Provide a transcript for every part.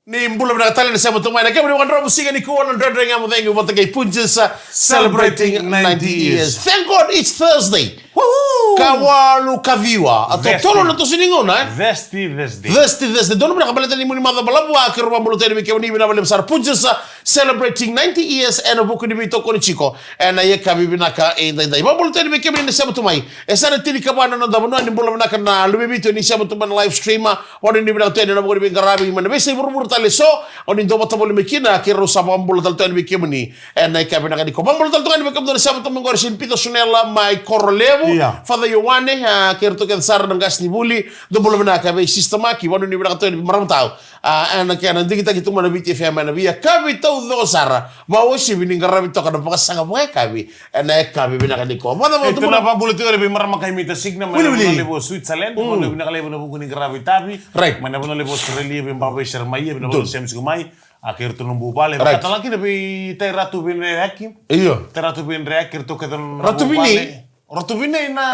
Ni mbula mnakatali nasema tumaini kama ni wandra musiga ni kuona ndra ngamu thank you but the punches celebrating 90 years. Thank God it's Thursday. Woohoo! Kawalu kaviwa. Atotolo na tosiningona. Vesti. Dono mna kabala tani muni madha balabu akiruba mbulu tani mikiwa ni mina balim sar punches celebrating 90 years and buku ni bitoko ni chiko. Na ye kabibi naka dai. Mbulu tani mikiwa ni nasema tumai. Esana tini kabana na dabuno ni mbulu mnaka na lumibito ni nasema tumana live streamer. Wani ni mina tani na buku ni bingarabi mana besi burubur so oni ndo bota bolu mekina ke rosa bambolo tal tan mekimni na ikabina kadi ko bambolo tal tan mekim do sabato mengor sin pito sunela mai korolevo fada yowane ke rto ke sar ngas ni buli do bolu mena ka be sistema ki wonu ni bra to maramtau ana ke ana digita ki tuma na biti fema na via kabi to do sara ba woshi bini ngarabi to kana paka sanga boy kabi na kabi bina kadi ko mada mo to na pa bulu to be marama kai mita signa mana lebo Switzerland mo bina kale bina buku ni ngarabi tabi mana bina lebo Australia be mbabe sharmai be no sem sigumai akhir tu numbu bale kata lagi nabi tay ratu bin hakim iyo tay ratu bin akhir tu kata ratu bini na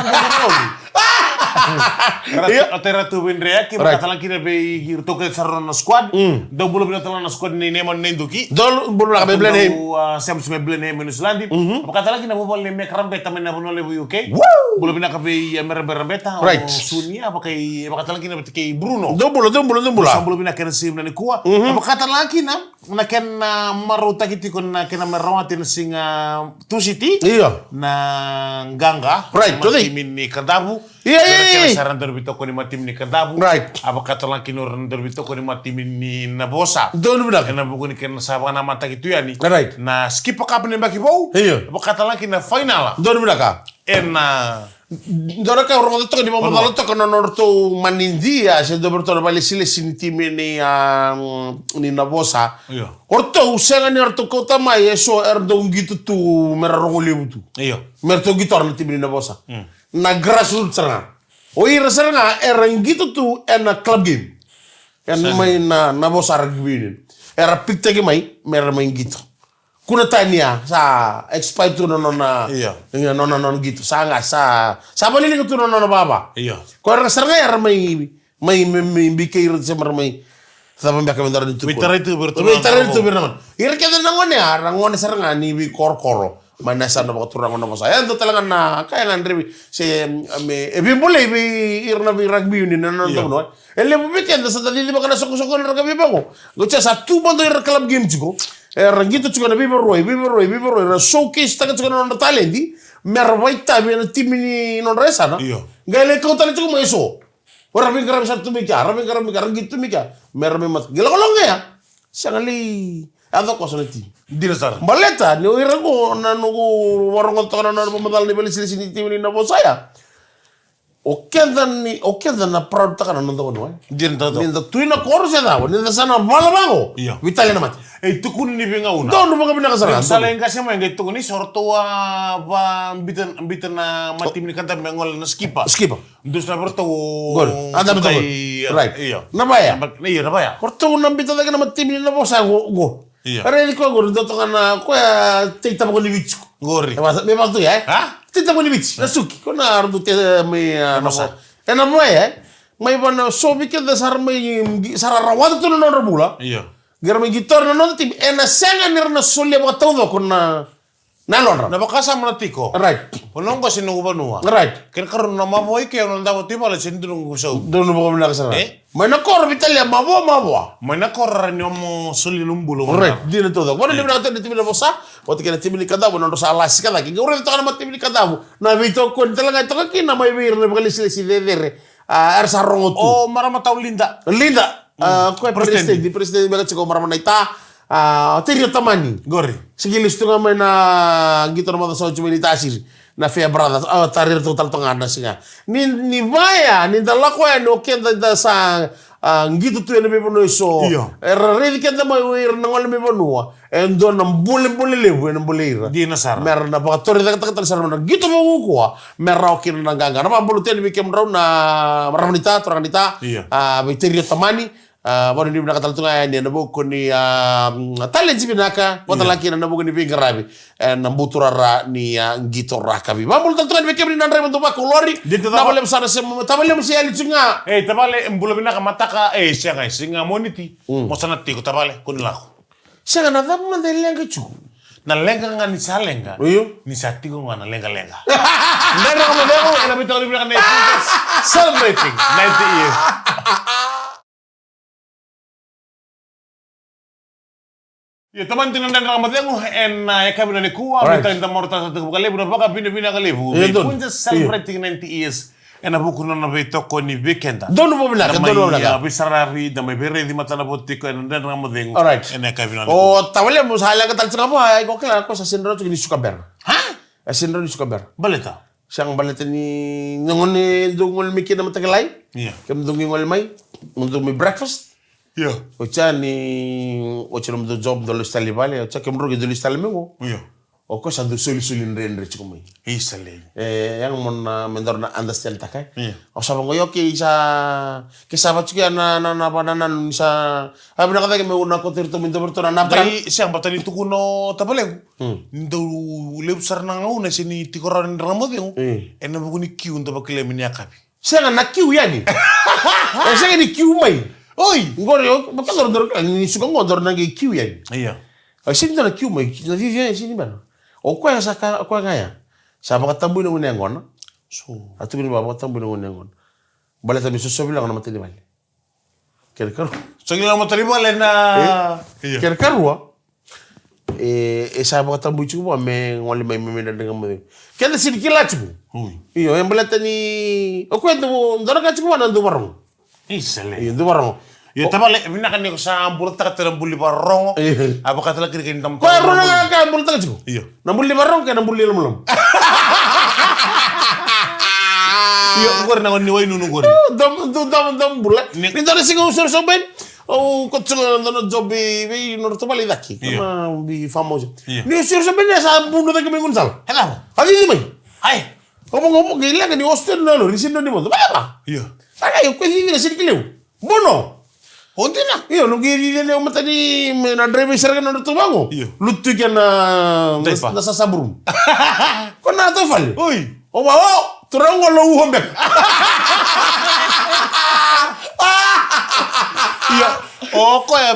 Ratu bin Reaki kata lagi nabi to ke sarron squad do bulu bin na squad ni neman nenduki do bulu na beblen sem beblen New Zealand kata lagi nabi bol ne krambe tamen na bonole UK bulu bin ka be merbeta sunia pakai kata lagi nabi ke Bruno do bulu bulu bin ka sim na ni kuwa kata lagi na ken maruta kiti kon na ken marawati na singa tu city na ganga timin ni Kadabu Kena saran terbito ko ni matim ni Kadabu. Apa kata lang kinur terbito ko ni matim ni Nabosa. Doon mo na. Kena buku ni kena sabang nama tak itu ya ni. Na skip pa ni baki bau. Apa kata lang kina final. Doon mo na ka. Doon ka orang to ni mamadalo to kono norto manindia se do berto bali sile sinitime ni Nabosa. Orto usanga ni orto kota mai eso erdo gitu tu merarongoli butu. Merto gitar ni tim ni Nabosa. Na grassroots seranga. Oira seranga era gitu tu na club game. Mai na Bosa rugby ni. Era pikta ke mai mera main gitu. Kuna tania sa expire tu nona nona gitu. Sanga sa bali tu nona baba. Ko era seranga era mai bikeir semar mai. Sama mbak kami taruh itu. Bitar itu bernaman. Ira kita rangon seranga ni bi kor. Mana sana bakal turun nama saya untuk telangan na kaya ngandri si ebi boleh ebi irna bi rugby ini nana nonton ele bukan dasa tadi lima kana sokok rugby bago gocha satu bando ir club game juga gitu juga nabi beroi showcase takat juga nonton talenti merwaita bi na tim ini non resa na gale kau tadi juga maeso orang bingkaram satu mikir gitu mikir merme mat gila kolong ya sangali atau kosoneti Dirasar. Baleta ni irago na nugu warong to na pamadal ni bali sini tim ni nabo saya. Okenda na proud ta kana ndo no. Dinda. Ninda tuina korse da, ninda sana malabango. Vitali na mati. Tukun ni binga una. Dono mga binakasara. Sala enga sema enga tukun ni sortoa ba bitan na matim ni kanta mengol na skipa. Dus na porto gol. Ada betul. Right. Nabaya. Nabaya. Porto na bitan na matim ni nabo saya go. Areli ko gor do tongana ko ya tita mo ni bicho. Gori. Me mato ya. Tita mo ni bicho. Nasuki ko na ardu te me no. Ena mo may bana so bikin da sar may sararawado to no rabula. Gar may gitar no tim ena senga nirna solle ba todo kon na nalon. Na bakasa mo natiko. Right. Ponong ko sinugo banua. Right. Ken karon na maboy ke on daw tipo la sindrung ko so. Dono mo na kasara. May nakor Vitalia mabo. May nakor nyomo soli lumbulo. Right. Dino todo. Wala libra natin ni Timina Bosa. Wati kena Timini Kadabu no sa alas ka lagi. Gawin to kana Timini Kadabu. Na bito ko talaga ito kina may wir na bagalisili dedere. Ersa rongotu. Oh, marama taw Linda. Ko presidente bagat ko marama naita. Terio tamani. Gori. Sige listo nga may na gito naman sa Ocho Militasir. Na Fea Brothers, tarir total tengah nasinya. Ni vaya, ni dalako ya no kenda da sa gitu tu yang lebih penuh so. Redi kenda mai wir nangol lebih penuh. Endo nam boleh lebu, nam boleh. Di nasar. Mer na bakatori da kata nasar na gitu mau ko. Merau kina nanganga. Nama bulu teni bikem rau na maramnita, torangita. Biterio tamani. Baru ni binaka taltunga ni nabuko ni talent si binaka wata laki na nabuko ni pingarabi na buturara ni gitora kabi babul taltunga ni kemni nandre mo ba kolori na bolem sana se tabale mo si ali tsunga tabale mbulo binaka mataka siya singa moniti mo sana tiko tabale kunilako siya na damu na lenga chu na lenga nga ni salenga ni satiko nga na lenga ndani kama leo ina bitoli binaka na celebrating 90 years. Ya teman tinan dan ramadhan en kabina ni kuwa kita morta sa kalebu na baka bina kalebu. We just celebrating 90 years. En abuko na nabito ko ni weekend. Dono mo bila, dono mo bila. Bisarari da may bere di mata na botiko en dan ramadhan. En kabina. Tawale mo hala ka talsa mo ay ko kala ko sa sinro ni sukaber. Ha? Sinro ni sukaber. Baleta. Siyang baleta ni ngon ni dungol miki na matagalay. Kem dungol may. Mundo may breakfast. Ocha ni ocha no job do listali vale ocha ke mroge do listali mengo o ko sa do soli rendre ci ko may isale yang mon mendor na understand takai o sa bango yo ke sa ba ci na banana sa abna ka ke me una ko tirto mindo berto na nabra siang batani tukuno tabale ndo le sarna ngau na sini tikoran ramodeng en bu ni kiu ndo bakile miniakabi siang na kiu yani siang ni kiu may Oi, ngoro baka dor ni suka ngodor nangi kiu ya. Iya. Sini na kiu mai, na vive sini bana. O kwa saka kwa ngaya. Sama katambu no ngon. So, atu bin baba katambu no ngon. Bala tabi so bilang na matali bali. Kerkar. So bilang matali bali na. Iya. Kerkar wa. Sama katambu chu mo me ngoli mai me na dengan mo. Kaya sini kila chu. Iyo, yang bala tani. O kwa ndo ndara ka chu na ndo barong. Isale. Iyo ndo barong. Ya tabale bina kan ko sa ambul ta katera buli barongo aba katala kiri ndam ko rona ka ambul ta ko iyo na buli barongo ka na buli lum iyo ngor na ni way nunu ngor dam bulat ni dara singo usor so ben o ko tsula no jobi we no to bali daki ma bi famoso ni usor so ben sa bundu ta kemengun sal hello ali mai ai ngomong gila ka ni hostel no ri sindo ni mo ba iyo taka yo ko vivi na sirkileu bono Ontina, io non giri le matani na drive serga no to bango. Lutu ke na sasabrum. Ko na to fal. Oi. O ba o, trongo lo uhombe. Iya. O ko ya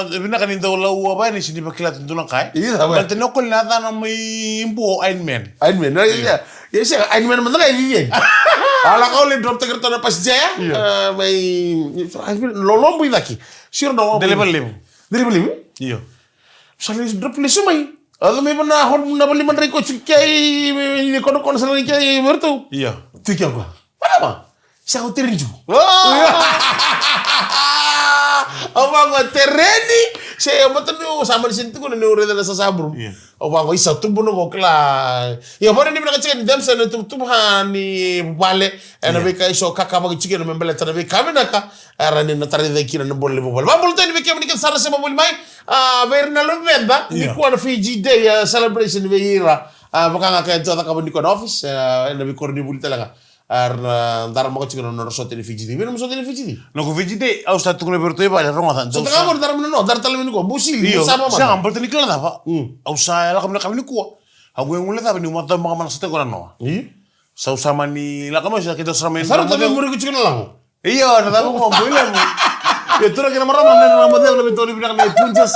bina kan indo lo ba ni sini bakilat ndulang kai. Iya ba. Bante no ko nata na may imbo Iron Man. Iron Man. Iya. Ya sih Iron Man mantap ini. Ala kau le drop teker tona pas jaya. May lolombo idaki. Sure no. Delivery. Iya. Sali drop le sumai. Ado may na hon na bali man ko chikai ni kono kono sala kai bertu. Iya. Tiga ba. Mana ba? Sa ko terinju. Opa ko tereni. Saya betul ni sama di sini tu kan ni orang dah sasabrum. Opa ko isa tu buno ko kla. Ya mana ni nak cakap dem sana tu hani bale. Ena beka iso kakak bagi cakap ni membela tanah beka kami nak arani na tari deki na boleh boleh. Babul tu ni beka ni kan sana se babul mai. Verna lu venda. Ni ko na Fiji Day celebration ni vira. Baka ngaka itu tak kapan di kon office. Ena beka ni boleh talaga. Dar mo cakap na so tele Fiji Day. Vino so tele Fiji Day. No ko Fiji Day au sa tu ko berto ba ronga tan. So tanga mo dar mo no dar tala ko busil sama ma. Sa am berto ni kala ba. Au sa la kami ni ko. Hago yung ulit ni umata mga manasate ko na no. Sa usama ni la kamo sa kita sa men. Saro tabi mo rin ko chikon lang. Iyo, natabo ko bulan mo. Yo tura kina marama na ramadhan na bitoli bina kami punjas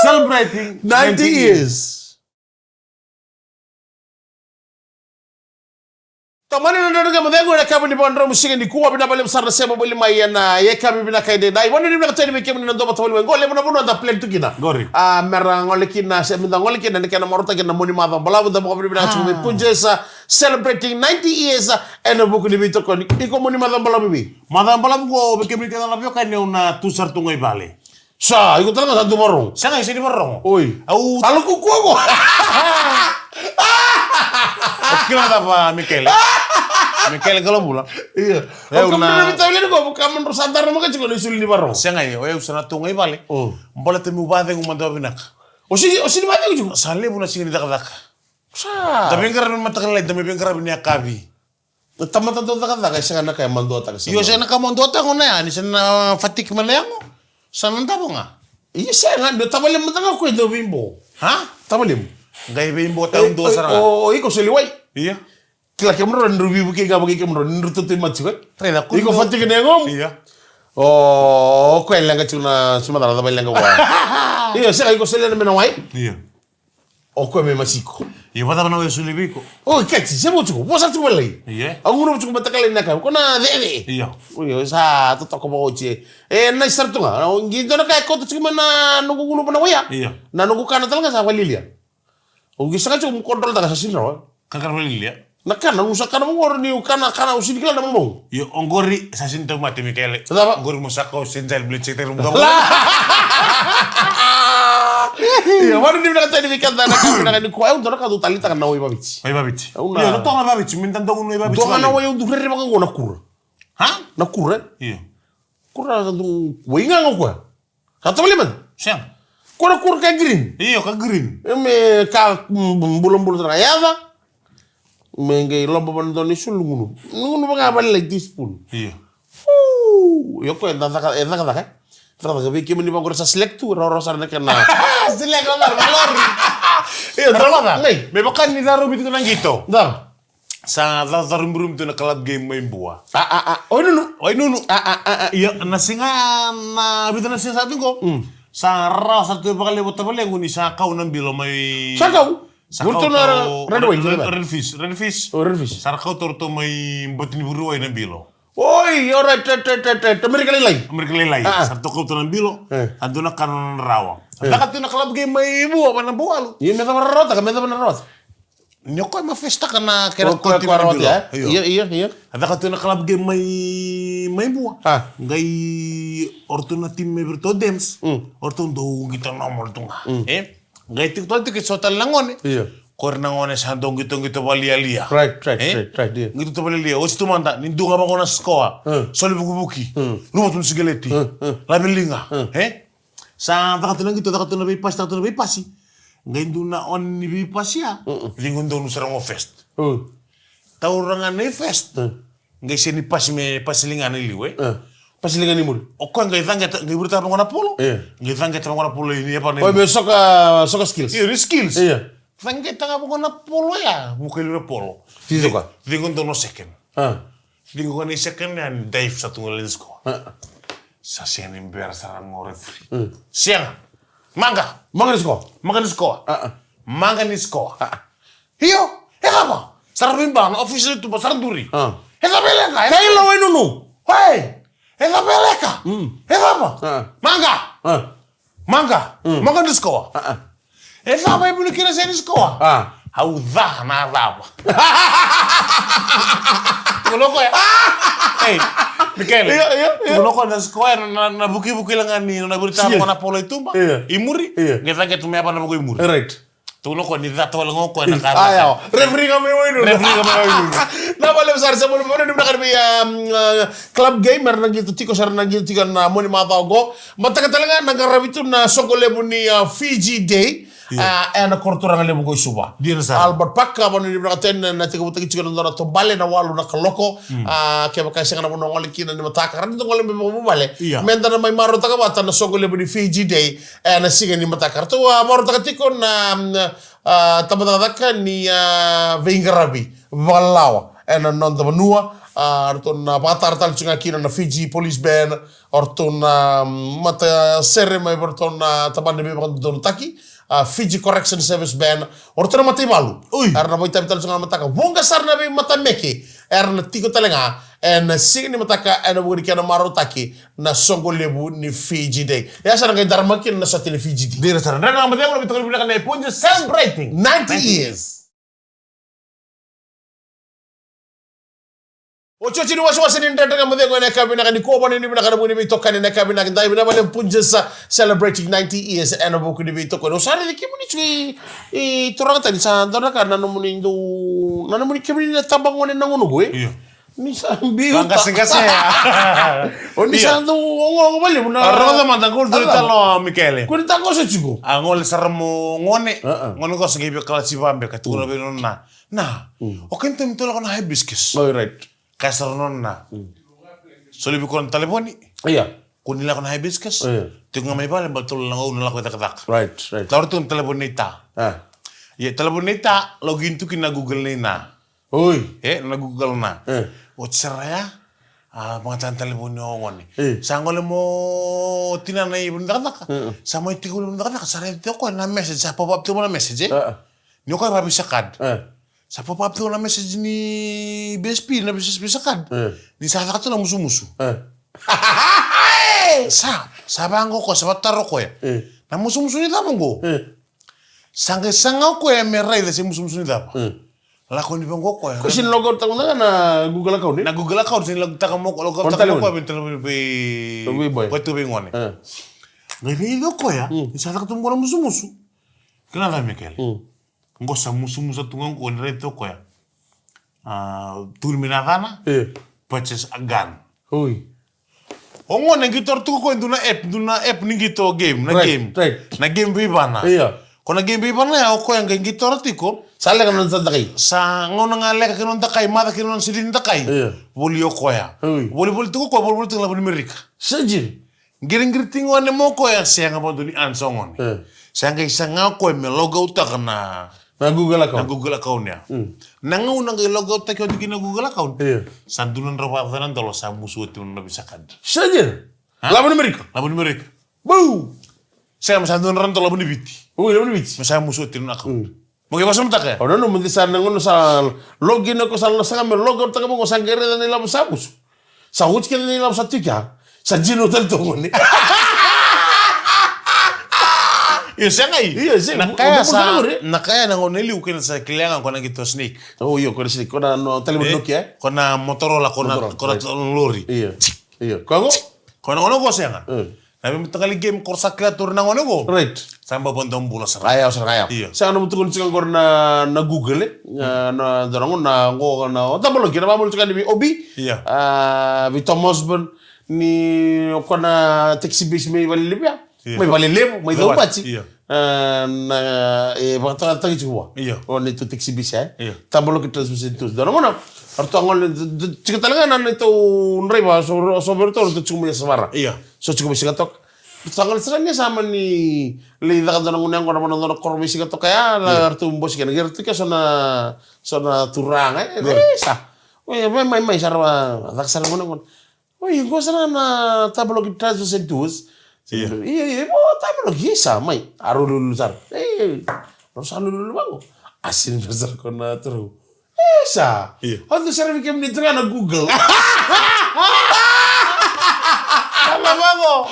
celebrating 90 years. Tamani na ndoga mdengo na kabuni bondro mushinga ni kuwa bina bale msarra sema bali mai na ye kabi bina kaide dai wonu ni bina tani be kemni ndo batawali ngole mona bunu anda plan tukina gori mera ngole kina se minda ngole kina ni kana marota kina moni ma bala bu da mo bina chumi punjesa celebrating 90 years and buku ni bito ko iko moni ma bala bibi madam bala ko be kemni kana labio kan una tusar tungai bale sa iko tala sa tumarong sa ngai sini marong oi au talu ku ko Kila apa Mikel? Mikel kalau bulan. Iya. Kamu na bitawli ko kamu rosadar mo ka chiko ni sulni baro. Siya ngayon, oya usana tungay bale. Mbala temu bade ng mandaw binak. O si bade ko. Sali mo na singi dadak. Sa. Dami ngara man matakal dami ngara binya kabi. Tamata to taka isa na kay mandota kasi. Yo sa na kamondota ko na yan, isa na fatik malayango. Sa nantabo nga. Isa nga, tamalim mo taka ko ito bimbo. Ha? Tamalim. Gay bimbo taong do sa nga. Iko siliway. Iya. Kila kemro ndu bibu ke gabagi kemro ndu tutu matsuga. Trena ko. Iko fatik na ngom. Iya. Ko elanga tuna sumatara da belanga wa. Iya, sa iko selena mena wai. Iya. O ko me masiko. Iya pata na sulibiko. Oh, kati, sebo tuko, bosa tuko lay. Iya. Ang uno tuko batakal na ka. Kuna dede. Iya. Uyo sa to ko mo che. Na sarto nga. Ngito na kay ko tuko na nungu gulo pa na waya. Iya. Na nungu kana talaga sa walilia. O gisa ka tuko control taga sa sinro. Kakar walilia. Nakana usa kana mo ni kana usini kila na mo. Yo ongori sa sinto mati Michele. Tama. Ongori mo sako sinjal bleaching terum gamo. Iya, wala ni na tani vikanda na kami na ni ko ay undora ka do talita kana way babiti. Way babiti. Una. Yo no tonga babiti, mintan dong no babiti. Do kana way undu rere baka ngona kura. Ha? Na kura. Iya. Kura do winga ngoko. Hato liman. Siang. Kura kura ka green. Iya ka green. Me ka bulong-bulong na yada. Me ngai lomba bando ni sulungunu. Ngunu baka bal like this spoon. Iya. Yo ko enda ka ka. Trata que vi que me iba a sa selektu rorosar na kana. Selek valor. Iya, drama. Ngai, me bakan ni daro bitu nang gitu. Da. Sa darum rum tu na club game main buah. Oi nunu. Iya, nasinga na bitu na singa satu ko. Sa ra satu bakal lebot tabale nguni sa kau nang bilo mai. Sa kau. Gurto na red wine. Red fish. Oh, red fish. Sa kau torto mai botni buru nang bilo. Oi, ora Amerika lelai. Amerika lelai. Satu kau tu nang bilo. Adu na kanon rawang. Dakat tu na club game mai buah mana buah lu. Iya, meta rota, meta rota. Nyoko ma festa kana kera konti rota ya. Iya. Dakat tu na club game mai buah. Ngai ortu na tim mai berto dems. Ortu do kita nomor tunga. Ngai tu ke sotal langone. Iya. Korna ngone sa dong gitu balia-lia. Right. Gitu to balia-lia. O stu manda ni dunga ba kona skoa. Soli buki. Rumah tun sigaleti. La belinga. Sa dakat tu na bipas pasi. Ngai duna on ni bipas ya. Lingun do nusarang fest. Taurangan ni fest. Ngai seni pasilingan ni liwe. Pasilingan ni mul. O ko ngai berita pa ngona polo. Ngai tanga pa ngona polo ini apa ni. Oh, besok skills. Iya, skills. Iya. Tanga pa ngona polo ya. Mukil na polo. Tizo ka. Lingun do no second. Lingun ni second yan Dave sa tungalinsko. Sa siang imber sarang ngore free. Siang. Manga ni sko. Manga ni sko. Hiyo. Apa? Sarang bimbang official tu sarang duri. Beleka. Kailo ay nunu. Hey. Beleka. Apa? Manga ni sko. Apa ibu ni kira saya ni sko? Haudah na apa? Tuloko ya. Hey, Michele. Iya. Tuloko na square na buki-buki lang ni na berita mo na polo itu ba? Imuri. Kita me apa na buki imuri. Right. Tuloko ni dato lang ko na kara. Ayo. Referee kami wino. Na bale besar sa mo ni nakar bi club gamer na gitu tiko sar na gitu tikan na mo ni mata go. Mata katalaga nagarabitu na sokole ni Fiji Day. Na korturang lebu ko suba. Albert Pakka banu ni braten na tiga butagi chikan ndora to bale na walu na kaloko ke baka singa na mo ngol kina ni mataka ran to ngol mo bale menda na may maro taka bata na sogo lebu ni Fiji Day na singa ni mataka to maro taka tikon na tamadaka ni Vengarabi Valawa na nonda manua orton patar tal chunga kina na Fiji police ban orton mata serre mai orton tabande be don taki Fiji Correction Service Ban orto na matay malu. Arna mo itam talong mataka. Bunga sar na mata meke. Arna tiko talaga en signi mataka en bugri kana maro taki na songo lebu ni Fiji Day. Ya sar ngay darma kin na sa tele Fiji Day. Dira sar. Rega mo tayo bito ko na ipunja celebrating 90 years. Ocho chini wasi ni ndanga mudhe ngone kabina kani ko bani ni bina kana buni bito kani na kabina ndai bina bale punja sa celebrating 90 years and boku ni bito ko usare de kimuni chui turanga tani sa ndona kana no muni ndo nana muni kimuni na tambang ngone nangono boy ni sa biu bangka singkase ya oni sa ndo ngo bale buna arroda mandangul duri talo Michele ko ni tango sa chigo angol sarmo ngone ngone ko sige be kala si bambe ka tuno be na o kento mitolo kana hibiscus all right kasarnonna. So libi ko ng telefoni. Iya. Kunila ko na hibiscus. Tingnan may pala batul lang una lang ko tak. Right. Tawar tu telepon nita. Ya telepon nita login tu kina Google nina. Oi. Na Google na. O tsaraya. Mga telepon nyo ngoni. Sangole mo tinanay bunda ka. Sa mo itikul bunda ka. Saray ti ko na message sa pop-up tu mo na message. Nyo ko mabisakad. Sa pop-up tu na message ni BSP na bisakad. Ni sa ka tu na musu-musu. Sa bangko ko, sa bataro ko na musu-musu ni tapong ko. Sanga ko meray da si musu-musu ni tapong. Lako ni bangko ko Kung sinlogout ako na Google account Na Google account, sinlogta ka mo, logout ka mo ko, bintalo boy. Pwede ngone. Ngayon ko isa ka tumbo na musu-musu. Kailan na Michael? Ngo sa musu-musu tungang ko, nirito ko turminadana, purchase a gun. Oi. Ongo nang gitor tu ko na app ni gito game na game. Na game bibana. Iya. Ko na game bibana ko yang gitor tiko. Sala ka nang takay. Sa ngono nga leka kinon takay mata kinon sidin takay. Bolio ko ya. Boli tu ko boli tu la Amerika. Sajin. Giring-giring wane mo ko ya siya nga bodo ni ansongon. Siya nga isa nga ko me logout ta kana na Google account. Na Google account ya. Nangaw nang logout ta ko di na Google account. Sandunan rawa tanan dolo sa musuti na bisa kad. Sajin. Laban Amerika. Boo. Saya masandun ran dolo ni biti. Laban biti. Masa musuti na account. Mo ba sa mata ka? No, mo disar nangono sa login ko sa kami logout ta mo sa gere na nila sabus. Sa huts ka nila sa tika. Sa jino tal to ngoni. Siya nga siya. Nakaya na ngoneli ukin sa kailangan ko na gito snake. Yo, ko snake. Ko na telepon Nokia. Ko na Motorola, ko na lori. Iya. Ko na ngono ko siya nga. Nabi matagali game korsa kreator na ngono ko. Right. Samba bondong bula sa raya. Sa ano mutukul sa kor na Google na darangon na ngo na tabalo kina ba mo sa kanimi obi. Iya. Bi Thomas Bon ni ko na taxi base may balilibya. May balilib, may daw patsi. Na bata tagi chuwa. O ni to taxi base tabalo kita transmission to darangon na. Arto angol chika talaga na ito nreba so berto to chumya samara. Iya. So cukup bisa katok. Tanggal serangnya sama ni lida kan tanang unang kono kono kono bisa katok kaya la tumbo sih kan gerti ka sona turang sa. Oye mai sarwa tak sar ngono. Oye go sana na tablo kita seduus. Iya tablo gisa mai aru dulu sar. Terus dulu bango. Asin besar kona terus. Sa. Honto serve kem di tengah na Google. Bago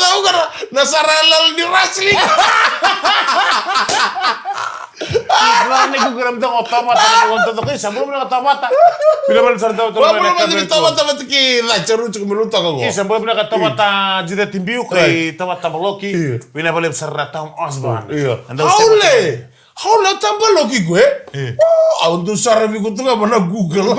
tahu kan nasaralal di wrestling. Lah nego geram tong otomata ko to kay sambo na otomata. Bila man sar daw to na. Wala man dito otomata ki la charu chuk minuto ko. Sambo na otomata jida timbiu kay otomata baloki. Bila bale sar tam Osborne. Haule tambaloki gue. Oh, untuk sar mi ko to na Google.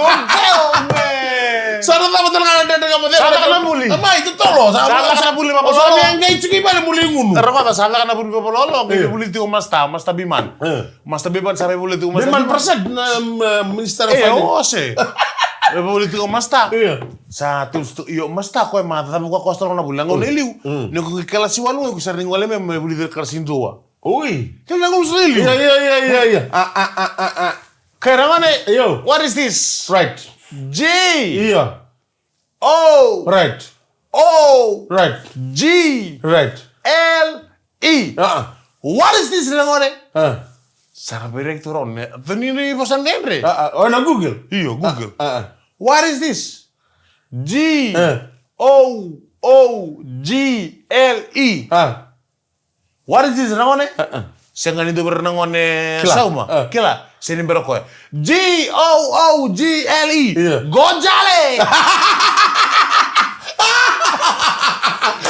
Sana tama talaga na daga mo. Sana ka na muli. Ama ito tolo. Sana ka na muli mapolo. Sabi ang gay chiki ba muli ngunu. Tara ka sana ka na muli mapolo. Kay muli ti masta biman. Masta biman sabi muli ti masta. Biman prasad na Minister of Finance. Muli ti masta. Sa tu yo masta ko mata tabu ko kostro na bulang ngol eliu. Ne ko kala si walu ko sar ngole me muli ti karsindoa. Oi. Kala ngol sa eliu. Iya. Kaya ngane. What is this? Right. G. Iya. O. Right. O. Right. G. Right. L. E. What is this langone? Sarà director on. Venire posan lembre. Na Google. Io Google. What is this? G. O. G. L. E. What is this langone? Sengani do bernangone sauma. Kila. Sini beroko. G. O. G. L. E. Gojale.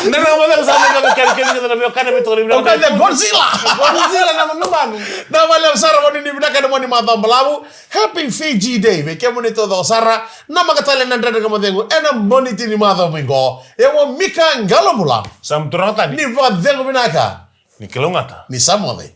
Nana mo sama kami kali-kali kita nabi kana beto ni bilang. Kan Godzilla. Godzilla naman naman. Nama lang Sara mo ni binaka mo ni mata balabu. Happy Fiji Day. Me kemo ni todo Sara. Nama katale nanda daga mo dengo. Ena boniti ni mata mingo. Ewo mika ngalomula. Sam turang tadi. Ni va dengo binaka. Ni kelongata. Ni samode.